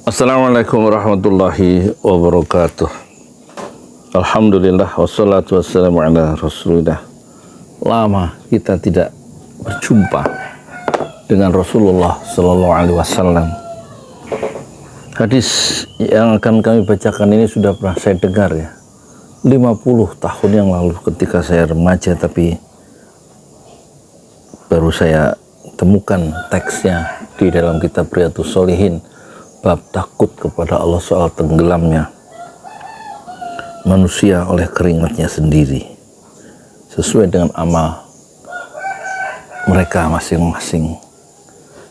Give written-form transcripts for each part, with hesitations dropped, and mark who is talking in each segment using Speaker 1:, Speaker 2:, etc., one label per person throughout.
Speaker 1: Assalamualaikum warahmatullahi wabarakatuh. Alhamdulillah wassalatu wassalamu ala rasulillah. Lama kita tidak berjumpa dengan Rasulullah Sallallahu Alaihi Wasallam. Hadis yang akan kami bacakan ini sudah pernah saya dengar ya 50 tahun yang lalu ketika saya remaja, tapi baru saya temukan teksnya di dalam kitab Riyadhus Shalihin, bab takut kepada Allah soal tenggelamnya manusia oleh keringatnya sendiri sesuai dengan amal mereka masing-masing.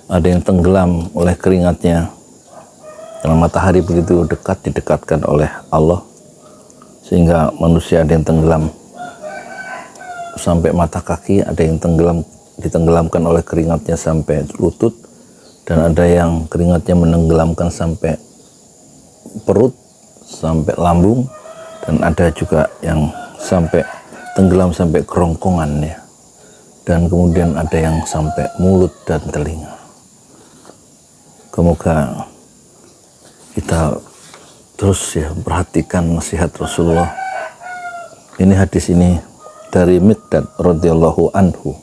Speaker 1: Ada yang tenggelam oleh keringatnya karena matahari begitu dekat didekatkan oleh Allah sehingga manusia ada yang tenggelam sampai mata kaki, ada yang ditenggelamkan oleh keringatnya sampai lutut, dan ada yang keringatnya menenggelamkan sampai perut, sampai lambung, dan ada juga yang sampai tenggelam sampai kerongkongannya, dan kemudian ada yang sampai mulut dan telinga. Semoga kita terus ya perhatikan nasihat Rasulullah. Ini hadis ini dari Miqdad radhiyallahu anhu.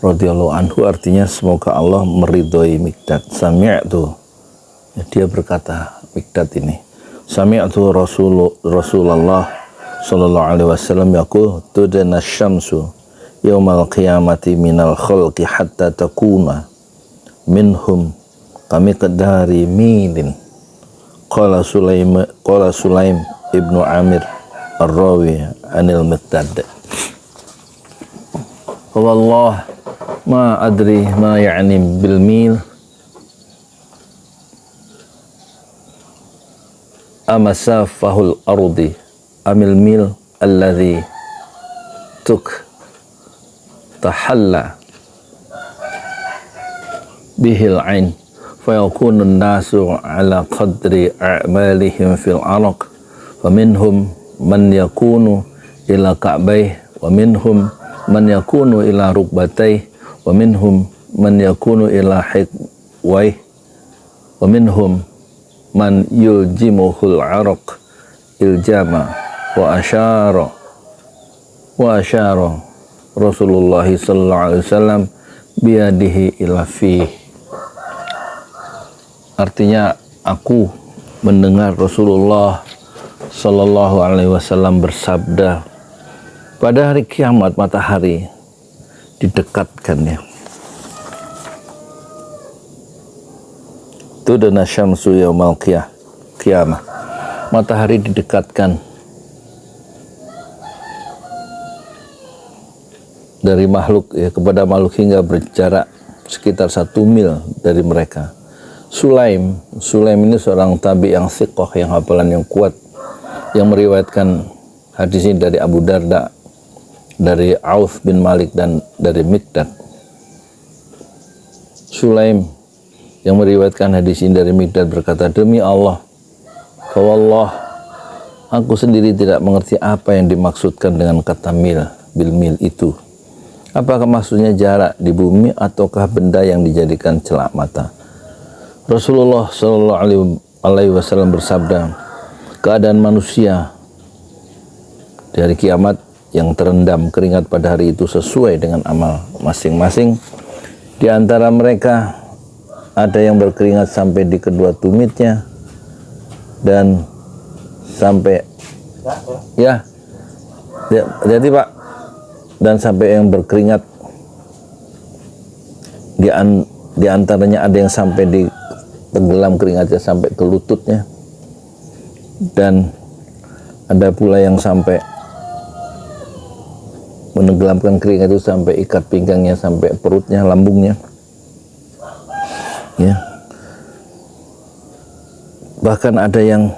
Speaker 1: Radhiyallahu anhu artinya semoga Allah meridhoi Miqdad. Sami'tu, ya, dia berkata Miqdad ini, sami'tu Rasulullah sallallahu alaihi wasallam yaqul tudana syamsu yaumal qiyamati minal khalqi hatta takuna minhum kamiqdari milin. Qala Sulaim ibnu Amir ar-Rawi anil Miqdad. Wallah ma adri ma ya'ni bil mil amasafahul ardi amil mil alladhi tahalla bihil ain fayakunu nasu ala qadri a'malihim fil araq wa minhum man yakunu ila ka'bayh wa minhum man yakunu ila rukbatayh wa minhum man yakunu ila hiqwayh wa minhum man yuljimuhul araq iljama wa asyara Rasulullah sallallahu alaihi wasallam biyadihi ila fih. Artinya, aku mendengar Rasulullah sallallahu alaihi wasallam bersabda, pada hari kiamat matahari didekatkan ya. Tudana syamsu yaumal qiyamah. Matahari didekatkan dari makhluk ya kepada makhluk hingga berjarak sekitar 1 mil dari mereka. Sulaim ini seorang tabi yang thiqah, yang hafalan yang kuat, yang meriwayatkan hadis ini dari Abu Darda, dari Auf bin Malik, dan dari Miqdad. Sulaim yang meriwayatkan hadis ini dari Miqdad berkata, demi Allah, wallah, aku sendiri tidak mengerti apa yang dimaksudkan dengan kata bil mil itu. Apakah maksudnya jarak di bumi ataukah benda yang dijadikan celak mata? Rasulullah sallallahu alaihi wasallam bersabda, keadaan manusia di hari kiamat yang terendam keringat pada hari itu sesuai dengan amal masing-masing. Di antara mereka ada yang berkeringat sampai di kedua tumitnya dan sampai jadi Pak, dan sampai yang berkeringat di antaranya ada yang sampai di tenggelam keringatnya sampai ke lututnya, dan ada pula yang sampai menenggelamkan keringat itu sampai ikat pinggangnya, sampai perutnya, lambungnya ya. Bahkan ada yang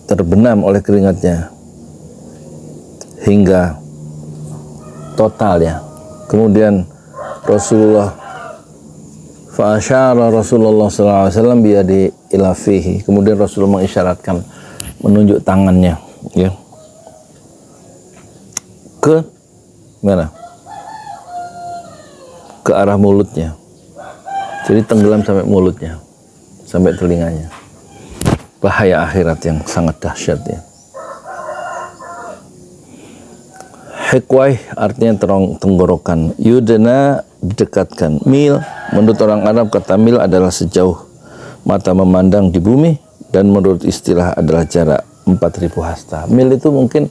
Speaker 1: terbenam oleh keringatnya hingga total ya. Kemudian Rasulullah sallallahu alaihi wasallam biyadi ila fihi. Kemudian Rasulullah mengisyaratkan, menunjuk tangannya ya ke mana? Ke arah mulutnya. Jadi tenggelam sampai mulutnya, sampai telinganya. Bahaya akhirat yang sangat dahsyat ya. Hikwai artinya tenggorokan, yudena didekatkan, mil menurut orang Arab kata mil adalah sejauh mata memandang di bumi, dan menurut istilah adalah jarak 4000 hasta. Mil itu mungkin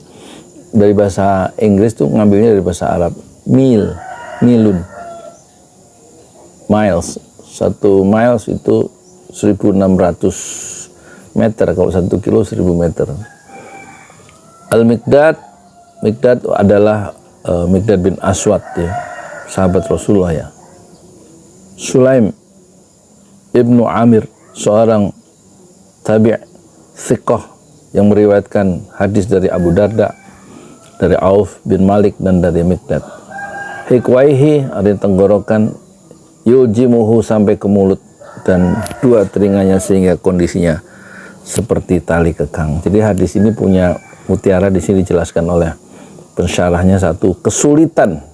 Speaker 1: dari bahasa Inggris tuh ngambilnya dari bahasa Arab, milun, miles. 1 miles itu 1600 meter, kalau 1 kilo 1000 meter. Mikdad adalah Mikdad bin Aswad ya, sahabat Rasulullah ya. Sulaim ibnu Amir, seorang tabi' thiqah yang meriwayatkan hadis dari Abu Darda, dari Auf bin Malik, dan dari Mikdad. Hikwaihi ada tenggorokan, yujimuhu sampai ke mulut dan 2 telinganya sehingga kondisinya seperti tali kekang. Jadi hadis ini punya mutiara. Di sini dijelaskan oleh pensyarahnya, satu, kesulitan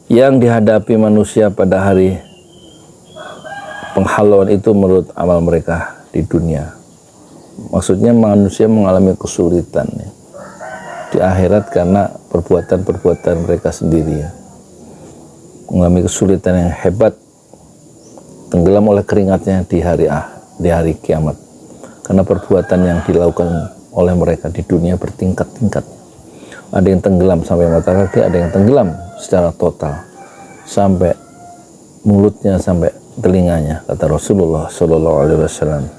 Speaker 1: yang dihadapi manusia pada hari penghalauan itu menurut amal mereka di dunia. Maksudnya manusia mengalami kesulitan ya, di akhirat karena perbuatan-perbuatan mereka sendiri ya. Mengalami kesulitan yang hebat, tenggelam oleh keringatnya di hari kiamat, karena perbuatan yang dilakukan oleh mereka di dunia bertingkat-tingkat. Ada yang tenggelam sampai mata kaki, ada yang tenggelam secara total sampai mulutnya, sampai telinganya, kata Rasulullah SAW.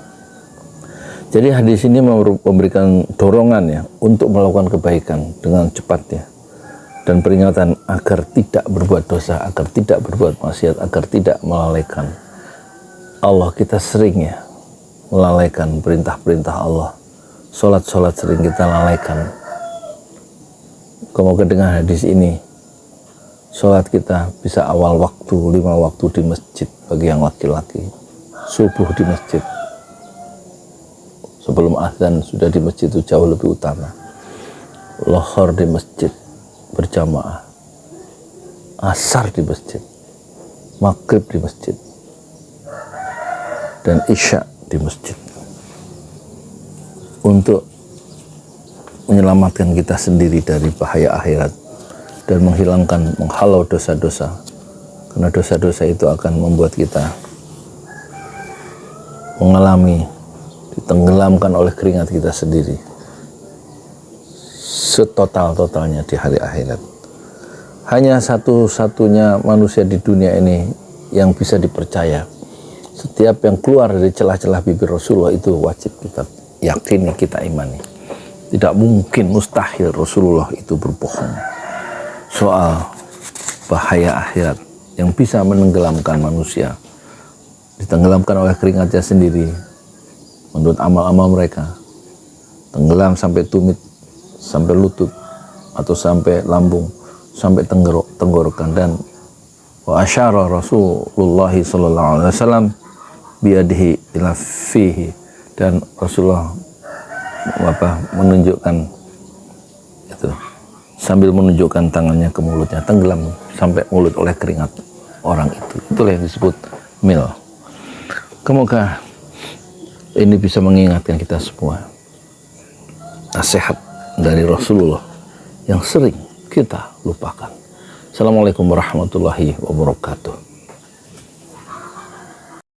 Speaker 1: Jadi hadis ini memberikan dorongan ya untuk melakukan kebaikan dengan cepat ya, dan peringatan agar tidak berbuat dosa, agar tidak berbuat maksiat, agar tidak melalaikan Allah. Kita sering ya melalaikan perintah-perintah Allah. Sholat sering kita lalaikan. Semoga dengan hadis ini sholat kita bisa awal waktu, 5 waktu di masjid bagi yang laki-laki, subuh di masjid, sebelum azan sudah di masjid itu jauh lebih utama, lohor di masjid berjamaah, asar di masjid, maghrib di masjid, dan isya di masjid, untuk menyelamatkan kita sendiri dari bahaya akhirat dan menghalau dosa-dosa, karena dosa-dosa itu akan membuat kita mengalami ditenggelamkan oleh keringat kita sendiri setotal-totalnya di hari akhirat. Hanya satu-satunya manusia di dunia ini yang bisa dipercaya. Setiap yang keluar dari celah-celah bibir Rasulullah itu wajib kita yakini, kita imani. Tidak mungkin, mustahil Rasulullah itu berbohong soal bahaya akhirat yang bisa menenggelamkan manusia, ditenggelamkan oleh keringatnya sendiri menurut amal-amal mereka, tenggelam sampai tumit, sampai lutut, atau sampai lambung, sampai tenggorokan. Dan wa asyara Rasulullah SAW biyadihi ila fihi, dan Rasulullah menunjukkan itu sambil menunjukkan tangannya ke mulutnya, tenggelam sampai mulut oleh keringat orang itu. Itulah yang disebut mil. Semoga ini bisa mengingatkan kita semua nasihat dari Rasulullah yang sering kita lupakan. Assalamualaikum warahmatullahi wabarakatuh.